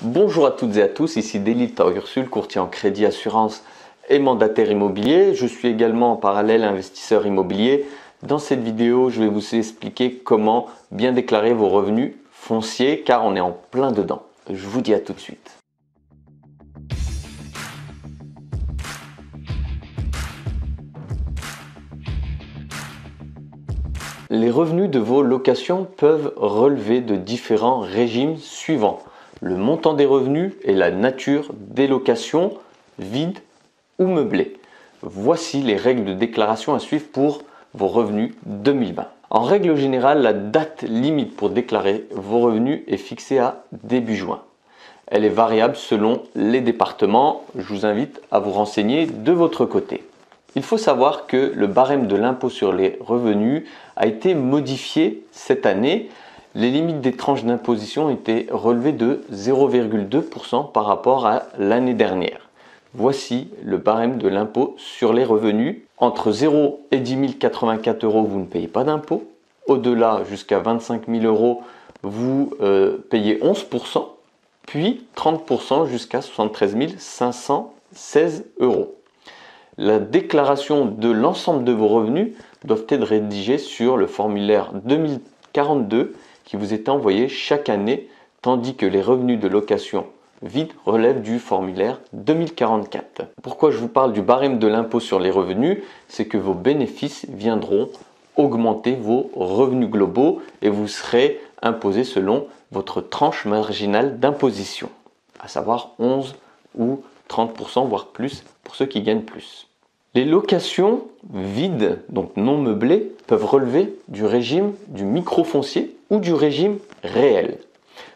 Bonjour à toutes et à tous, ici Delil Ursule, courtier en crédit, assurance et mandataire immobilier. Je suis également en parallèle investisseur immobilier. Dans cette vidéo, je vais vous expliquer comment bien déclarer vos revenus fonciers car on est en plein dedans. Je vous dis à tout de suite. Les revenus de vos locations peuvent relever de différents régimes suivants: le montant des revenus et la nature des locations, vides ou meublées. Voici les règles de déclaration à suivre pour vos revenus 2020. En règle générale, la date limite pour déclarer vos revenus est fixée à début juin. Elle est variable selon les départements. Je vous invite à vous renseigner de votre côté. Il faut savoir que le barème de l'impôt sur les revenus a été modifié cette année. Les limites des tranches d'imposition ont été relevées de 0,2% par rapport à l'année dernière. Voici le barème de l'impôt sur les revenus. Entre 0 et 10 084 €, vous ne payez pas d'impôt. Au-delà, jusqu'à 25 000 €, vous payez 11%, puis 30% jusqu'à 73 516 €. La déclaration de l'ensemble de vos revenus doit être rédigée sur le formulaire 2042 qui vous est envoyé chaque année, tandis que les revenus de location vide relèvent du formulaire 2044. Pourquoi je vous parle du barème de l'impôt sur les revenus? C'est que vos bénéfices viendront augmenter vos revenus globaux et vous serez imposé selon votre tranche marginale d'imposition, à savoir 11 ou 30%, voire plus pour ceux qui gagnent plus. Les locations vides, donc non meublées, peuvent relever du régime du microfoncier ou du régime réel.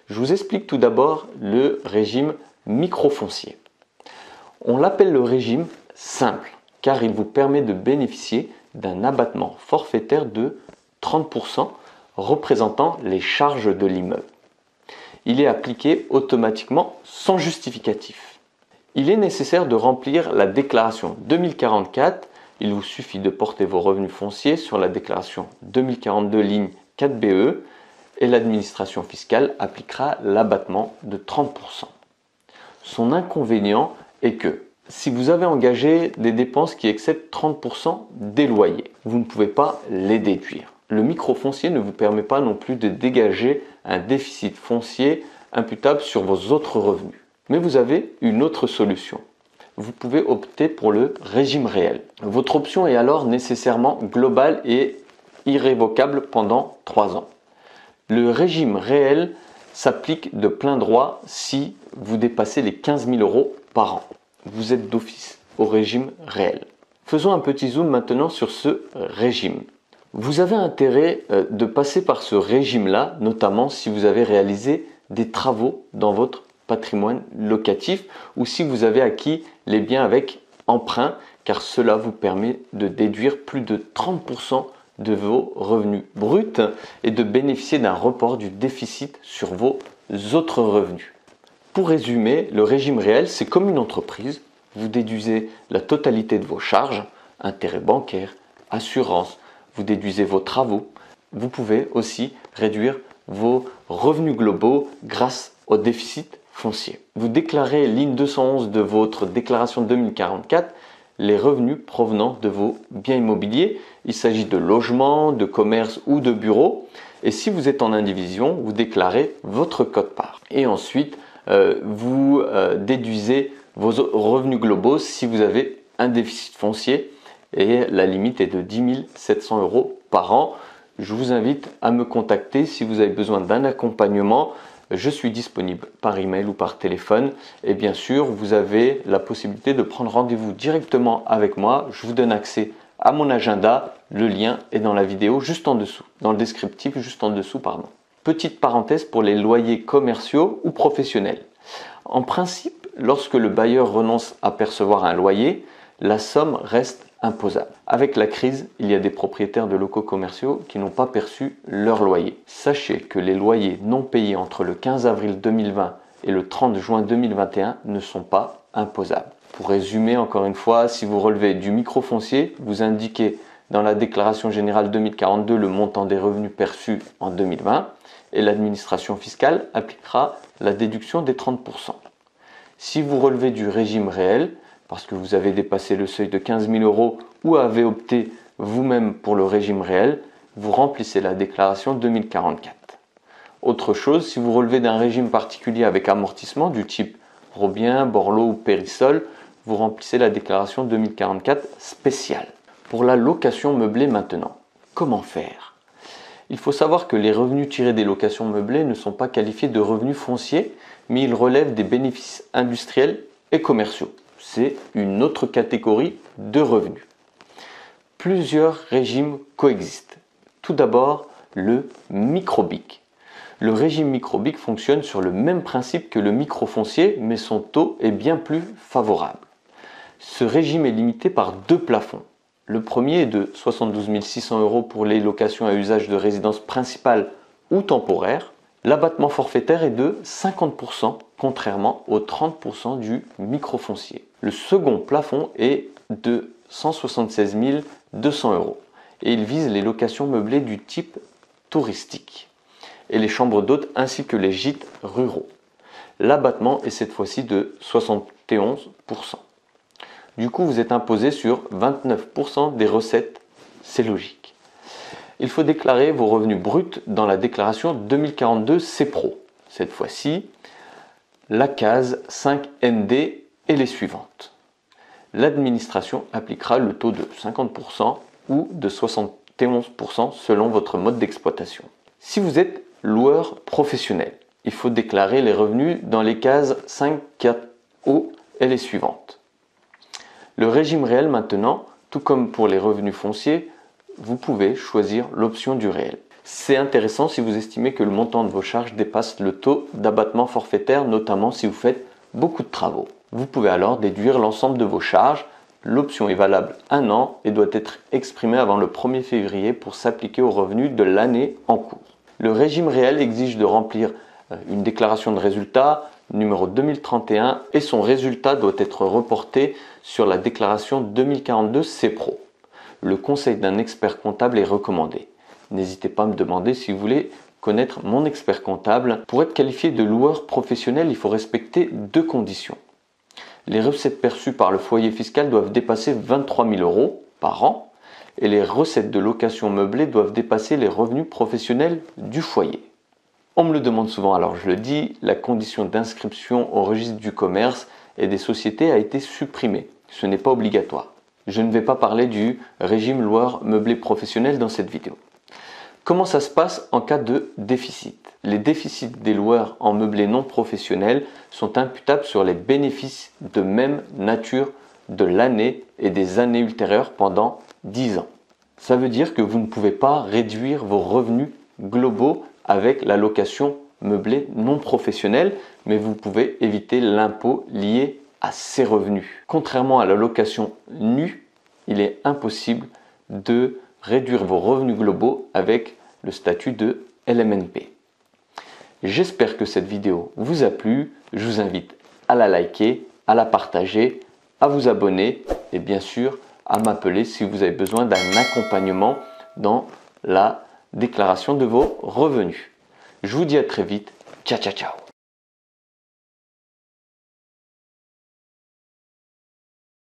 Je vous explique tout d'abord le régime microfoncier. On l'appelle le régime simple car il vous permet de bénéficier d'un abattement forfaitaire de 30% représentant les charges de l'immeuble. Il est appliqué automatiquement sans justificatif. Il est nécessaire de remplir la déclaration 2044. Il vous suffit de porter vos revenus fonciers sur la déclaration 2042 ligne 4BE et l'administration fiscale appliquera l'abattement de 30%. Son inconvénient est que si vous avez engagé des dépenses qui excèdent 30% des loyers, vous ne pouvez pas les déduire. Le microfoncier ne vous permet pas non plus de dégager un déficit foncier imputable sur vos autres revenus. Mais vous avez une autre solution. Vous pouvez opter pour le régime réel. Votre option est alors nécessairement globale et irrévocable pendant 3 ans. Le régime réel s'applique de plein droit si vous dépassez les 15 000 € par an. Vous êtes d'office au régime réel. Faisons un petit zoom maintenant sur ce régime. Vous avez intérêt de passer par ce régime-là, notamment si vous avez réalisé des travaux dans votre patrimoine locatif ou si vous avez acquis les biens avec emprunt, car cela vous permet de déduire plus de 30% de vos revenus bruts et de bénéficier d'un report du déficit sur vos autres revenus. Pour résumer, le régime réel, c'est comme une entreprise. Vous déduisez la totalité de vos charges, intérêts bancaires, assurances, vous déduisez vos travaux. Vous pouvez aussi réduire vos revenus globaux grâce au déficit foncier. Vous déclarez ligne 211 de votre déclaration 2044 les revenus provenant de vos biens immobiliers. Il s'agit de logements, de commerces ou de bureaux. Et si vous êtes en indivision, vous déclarez votre quote-part. Et ensuite, vous déduisez vos revenus globaux si vous avez un déficit foncier. Et la limite est de 10 700 € par an. Je vous invite à me contacter si vous avez besoin d'un accompagnement. Je suis disponible par email ou par téléphone. Et bien sûr, vous avez la possibilité de prendre rendez-vous directement avec moi. Je vous donne accès à mon agenda. Le lien est dans la vidéo juste en dessous, dans le descriptif juste en dessous, pardon. Petite parenthèse pour les loyers commerciaux ou professionnels. En principe, lorsque le bailleur renonce à percevoir un loyer, la somme reste imposable. Avec la crise, il y a des propriétaires de locaux commerciaux qui n'ont pas perçu leur loyer. Sachez que les loyers non payés entre le 15 avril 2020 et le 30 juin 2021 ne sont pas imposables. Pour résumer, encore une fois, si vous relevez du microfoncier, vous indiquez dans la déclaration générale 2042 le montant des revenus perçus en 2020 et l'administration fiscale appliquera la déduction des 30%. Si vous relevez du régime réel, parce que vous avez dépassé le seuil de 15 000 € ou avez opté vous-même pour le régime réel, vous remplissez la déclaration 2044. Autre chose, si vous relevez d'un régime particulier avec amortissement du type Robien, Borloo ou Périsol, vous remplissez la déclaration 2044 spéciale. Pour la location meublée maintenant, comment faire? Il faut savoir que les revenus tirés des locations meublées ne sont pas qualifiés de revenus fonciers, mais ils relèvent des bénéfices industriels et commerciaux. C'est une autre catégorie de revenus. Plusieurs régimes coexistent. Tout d'abord, le micro-BIC. Le régime micro-BIC fonctionne sur le même principe que le micro-foncier, mais son taux est bien plus favorable. Ce régime est limité par deux plafonds. Le premier est de 72 600 € pour les locations à usage de résidence principale ou temporaire. L'abattement forfaitaire est de 50%, contrairement aux 30% du micro-foncier. Le second plafond est de 176 200 € et il vise les locations meublées du type touristique et les chambres d'hôtes ainsi que les gîtes ruraux. L'abattement est cette fois-ci de 71%. Du coup, vous êtes imposé sur 29% des recettes, c'est logique. Il faut déclarer vos revenus bruts dans la déclaration 2042 CPRO. Cette fois-ci, la case 5ND et les suivantes. L'administration appliquera le taux de 50% ou de 71% selon votre mode d'exploitation. Si vous êtes loueur professionnel, il faut déclarer les revenus dans les cases 5, 4O et les suivantes. Le régime réel maintenant, tout comme pour les revenus fonciers, vous pouvez choisir l'option du réel. C'est intéressant si vous estimez que le montant de vos charges dépasse le taux d'abattement forfaitaire, notamment si vous faites beaucoup de travaux. Vous pouvez alors déduire l'ensemble de vos charges. L'option est valable 1 an et doit être exprimée avant le 1er février pour s'appliquer aux revenus de l'année en cours. Le régime réel exige de remplir une déclaration de résultat numéro 2031 et son résultat doit être reporté sur la déclaration 2042 CPRO. Le conseil d'un expert comptable est recommandé. N'hésitez pas à me demander si vous voulez connaître mon expert comptable. Pour être qualifié de loueur professionnel, il faut respecter deux conditions. Les recettes perçues par le foyer fiscal doivent dépasser 23 000 € par an et les recettes de location meublée doivent dépasser les revenus professionnels du foyer. On me le demande souvent, alors je le dis, la condition d'inscription au registre du commerce et des sociétés a été supprimée. Ce n'est pas obligatoire. Je ne vais pas parler du régime loueur meublé professionnel dans cette vidéo. Comment ça se passe en cas de déficit? Les déficits des loueurs en meublé non professionnel sont imputables sur les bénéfices de même nature de l'année et des années ultérieures pendant 10 ans. Ça veut dire que vous ne pouvez pas réduire vos revenus globaux avec la location meublée non professionnelle, mais vous pouvez éviter l'impôt lié à ces revenus. Contrairement à la location nue, il est impossible de réduire vos revenus globaux avec le statut de LMNP. J'espère que cette vidéo vous a plu. Je vous invite à la liker, à la partager, à vous abonner et bien sûr à m'appeler si vous avez besoin d'un accompagnement dans la déclaration de vos revenus. Je vous dis à très vite. Ciao, ciao, ciao.